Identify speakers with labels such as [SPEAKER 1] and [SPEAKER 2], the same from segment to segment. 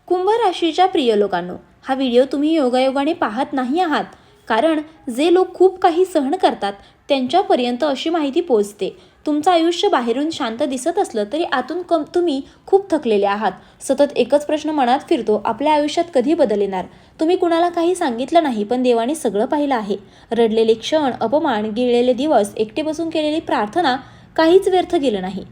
[SPEAKER 1] कुंभ राशीच्या प्रिय लोकांनो, हा व्हिडिओ तुम्ही योगायोगाने पाहत नाही आहात, कारण जे लोक खूप काही सहन करतात त्यांच्यापर्यंत अशी माहिती पोहोचते. तुमचं आयुष्य बाहेरून शांत दिसत असलं तरी आतून तुम्ही खूप थकलेले आहात. सतत एकच प्रश्न मनात फिरतो, आपल्या आयुष्यात कधी बदल येणार? तुम्ही कुणाला काही सांगितलं नाही, पण देवाने सगळं पाहिलं आहे. रडलेले क्षण, अपमान, गिळलेले दिवस, एकटे बसून केलेली प्रार्थना, काहीच व्यर्थ गेलं नाही.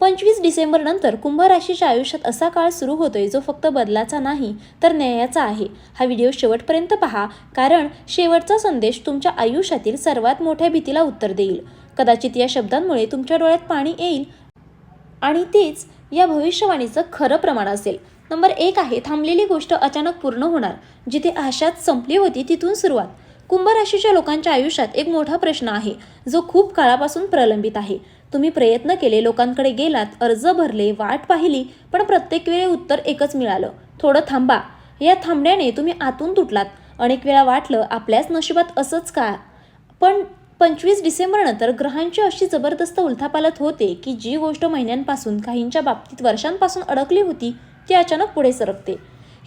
[SPEAKER 1] 25 डिसेंबर नंतर कुंभ राशीच्या आयुष्यात असा काळ सुरू होतोय जो फक्त बदलाचा नाही तर न्यायाचा आहे. हा व्हिडिओ शेवटपर्यंत पहा, कारण शेवटचा संदेश तुमच्या आयुष्यातील सर्वात मोठ्या भीतीला उत्तर देईल. कदाचित या शब्दांमुळे तुमच्या डोळ्यात पाणी येईल आणि तेच या भविष्यवाणीचं खरं प्रमाण असेल. नंबर 1 आहे, थांबलेली गोष्ट अचानक पूर्ण होणार. जिथे आशाच संपली होती तिथून सुरुवात. कुंभ राशीच्या लोकांच्या आयुष्यात एक मोठा प्रश्न आहे जो खूप काळापासून प्रलंबित आहे. तुम्ही प्रयत्न केले, लोकांकडे गेलात, अर्ज भरले, वाट पाहिली, पण प्रत्येक वेळी उत्तर एकच मिळालं, थोडं थांबा. या थांबण्याने तुम्ही आतून तुटलात. अनेक वेळा वाटलं आपल्याच नशिबात असंच का? पण 25 डिसेंबर नंतर ग्रहांची अशी जबरदस्त उलथापालथ होते की जी गोष्ट महिन्यांपासून, काहींच्या बाबतीत वर्षांपासून अडकली होती ती अचानक पुढे सरकते.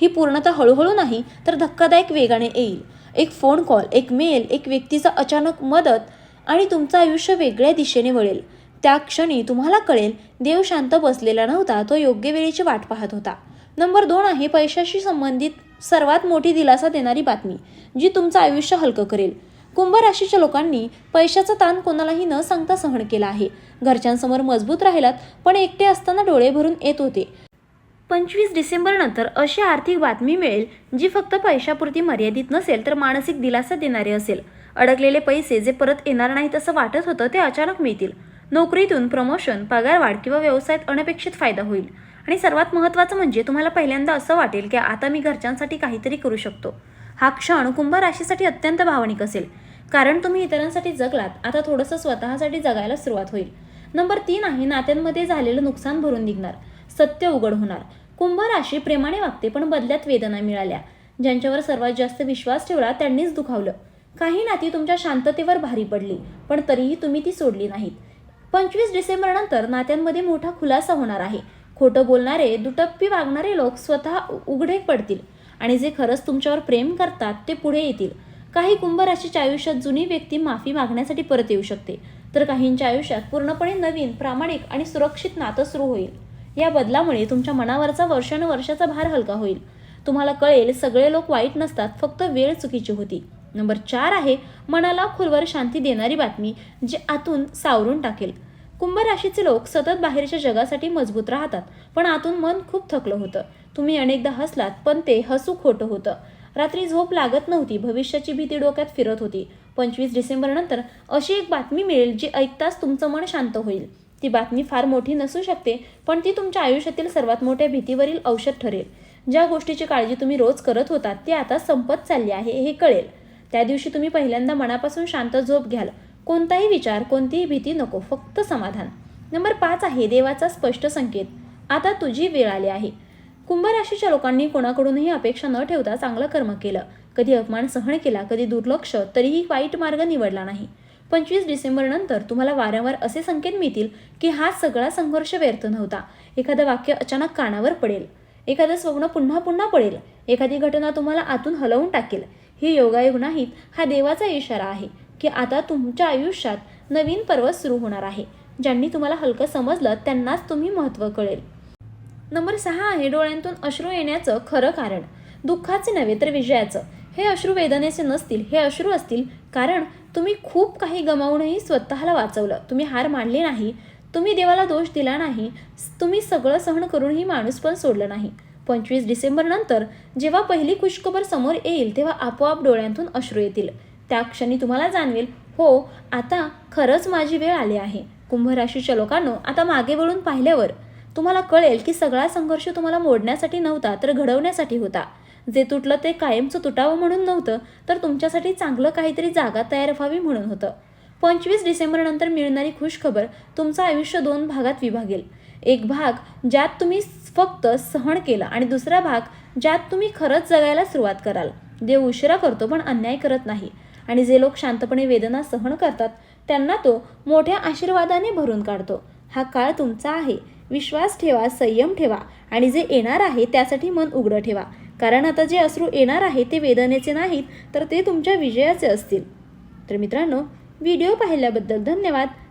[SPEAKER 1] ही पूर्णतः हळूहळू नाही तर धक्कादायक वेगाने येईल. एक फोन कॉल, एक मेल, एक व्यक्तीचा अचानक मदत आणि तुमचं आयुष्य वेगळ्या दिशेने वळेल. त्या क्षणी तुम्हाला कळेल, देव शांत बसलेला नव्हता, तो योग्य वेळेची वाट पाहत होता. नंबर 2 आहे, पैशाशी संबंधित सर्वात मोठी दिलासा देणारी बातमी जी तुमचं आयुष्य हलकं करेल. कुंभ राशीच्या लोकांनी पैशाचा ताण कोणालाही न सांगता सहन केला आहे. घरच्यांसमोर मजबूत राहिलात, पण एकटे असताना डोळे भरून येत होते. 25 डिसेंबर नंतर अशी आर्थिक बातमी मिळेल जी फक्त पैशापुरती मर्यादित नसेल तर मानसिक दिलासा देणारी असेल. अडकलेले पैसे जे परत येणार नाहीत असं वाटत होतं ते अचानक मिळतील. नोकरीतून प्रमोशन, पगारवाढ किंवा व्यवसायात अनपेक्षित फायदा होईल. आणि सर्वात महत्त्वाचं म्हणजे तुम्हाला पहिल्यांदा असं वाटेल की आता मी घरच्यांसाठी काहीतरी करू शकतो. हा क्षण कुंभ राशीसाठी अत्यंत भावनिक असेल, कारण तुम्ही इतरांसाठी जगलात, आता थोडंसं स्वतःसाठी जगायला सुरुवात होईल. नंबर 3 आहे, नात्यांमध्ये झालेलं नुकसान भरून निघणार, सत्य उघड होणार. कुंभ राशी प्रेमाने वागते, पण बदल्यात वेदना मिळाल्या. ज्यांच्यावर सर्वात जास्त विश्वास ठेवला त्यांनीच दुखावलं. काही नाती तुमच्या शांततेवर भारी पडली, पण तरीही तुम्ही ती सोडली नाहीत. 25 डिसेंबर नंतर नात्यांमध्ये मोठा खुलासा होणार आहे. खोटं बोलणारे, दुटप्पी वागणारे लोक स्वतः उघडे पडतील आणि जे खरंच तुमच्यावर प्रेम करतात ते पुढे येतील. काही कुंभ राशीच्या आयुष्यात जुनी व्यक्ती माफी मागण्यासाठी परत येऊ शकते, तर काहींच्या आयुष्यात पूर्णपणे नवीन, प्रामाणिक आणि सुरक्षित नातं सुरू होईल. या बदलामुळे तुमच्या मनावरचा वर्षानुवर्षाचा भार हलका होईल. तुम्हाला कळेल, सगळे लोक वाईट नसतात, फक्त वेळ चुकीची होती. नंबर 4 आहे, मनाला खोलवर शांती देणारी बातमी जी आतून सावरून टाकेल. कुंभ राशीचे लोक सतत बाहेरच्या जगासाठी मजबूत राहतात, पण आतून मन खूप थकलं होतं. तुम्ही अनेकदा हसलात, पण ते हसू खोटं होतं. रात्री झोप लागत नव्हती, भविष्याची भीती डोक्यात फिरत होती. 25 डिसेंबर नंतर अशी एक बातमी मिळेल जी ऐकताच तुमचं मन शांत होईल. ती बातमी फार मोठी नसू शकते, पण ती तुमच्या आयुष्यातील सर्वात मोठ्या भीतीवरील औषध ठरेल. ज्या गोष्टीची काळजी तुम्ही रोज करत होतात ती आता संपत चालली आहे हे कळेल. त्या दिवशी तुम्ही पहिल्यांदा मनापासून शांत झोप घ्याल. कोणताही विचार, कोणतीही भीती नको, फक्त समाधान. नंबर 5 आहे, देवाचा स्पष्ट संकेत, आता तुझी वेळ आली आहे. कुंभ राशीच्या लोकांनी कोणाकडूनही अपेक्षा न ठेवता चांगलं कर्म केलं. कधी अपमान सहन केला, कधी दुर्लक्ष, तरीही वाईट मार्ग निवडला नाही. 25 डिसेंबर नंतर तुम्हाला वारंवार असे संकेत मिळतील की हा सगळा संघर्ष व्यर्थ नव्हता. एखादं वाक्य अचानक कानावर पडेल, एखादं स्वप्न पुन्हा पुन्हा पडेल, एखादी घटना तुम्हाला आतून हलवून टाकेल. ही योगायोग नाहीत, हा देवाचा इशारा आहे की आता तुमच्या आयुष्यात नवीन पर्व सुरू होणार आहे. ज्यांनी तुम्हाला हलकं समजलं त्यांनाच तुम्ही महत्त्व कळेल. नंबर 6 आहे, डोळ्यांतून अश्रू येण्याचं खरं कारण. दुःखाचे नव्हे तर विजयाचं. हे अश्रू वेदनेचे नसतील, हे अश्रू असतील कारण तुम्ही खूप काही गमावूनही स्वतःला वाचवलं. तुम्ही हार मानली नाही, तुम्ही देवाला दोष दिला नाही, तुम्ही सगळं सहन करूनही माणूस पण सोडलं नाही. 25 डिसेंबर नंतर जेव्हा पहिली खुशखबर समोर येईल तेव्हा आपोआप डोळ्यांतून अश्रू येतील. त्या क्षणी तुम्हाला जाणवेल, हो आता खरंच माझी वेळ आली आहे. कुंभ राशीच्या लोकांनो, आता मागे वळून पाहिल्यावर तुम्हाला कळेल की सगळा संघर्ष तुम्हाला मोडण्यासाठी नव्हता तर घडवण्यासाठी होता. जे तुटलं ते कायमचं तुटावं म्हणून नव्हतं, तर तुमच्यासाठी चांगलं काहीतरी जागा तयार व्हावी म्हणून होतं. 25 डिसेंबर नंतर मिळणारी खुशखबर तुमचं आयुष्य 2 भागात विभागेल. एक भाग ज्यात तुम्ही फक्त सहन केलं आणि दुसरा भाग ज्यात तुम्ही खरंच जगायला सुरुवात कराल. देव उशिरा करतो पण अन्याय करत नाही, आणि जे लोक शांतपणे वेदना सहन करतात त्यांना तो मोठ्या आशीर्वादाने भरून काढतो. हा काळ तुमचा आहे. विश्वास ठेवा, संयम ठेवा आणि जे येणार आहे त्यासाठी मन उघडं ठेवा. कारण आता जे अश्रू येणार आहे ते वेदनेचे नाहीत, तर ते तुमच्या विजयाचे असतील. तर मित्रांनो, व्हिडिओ पाहिल्याबद्दल धन्यवाद.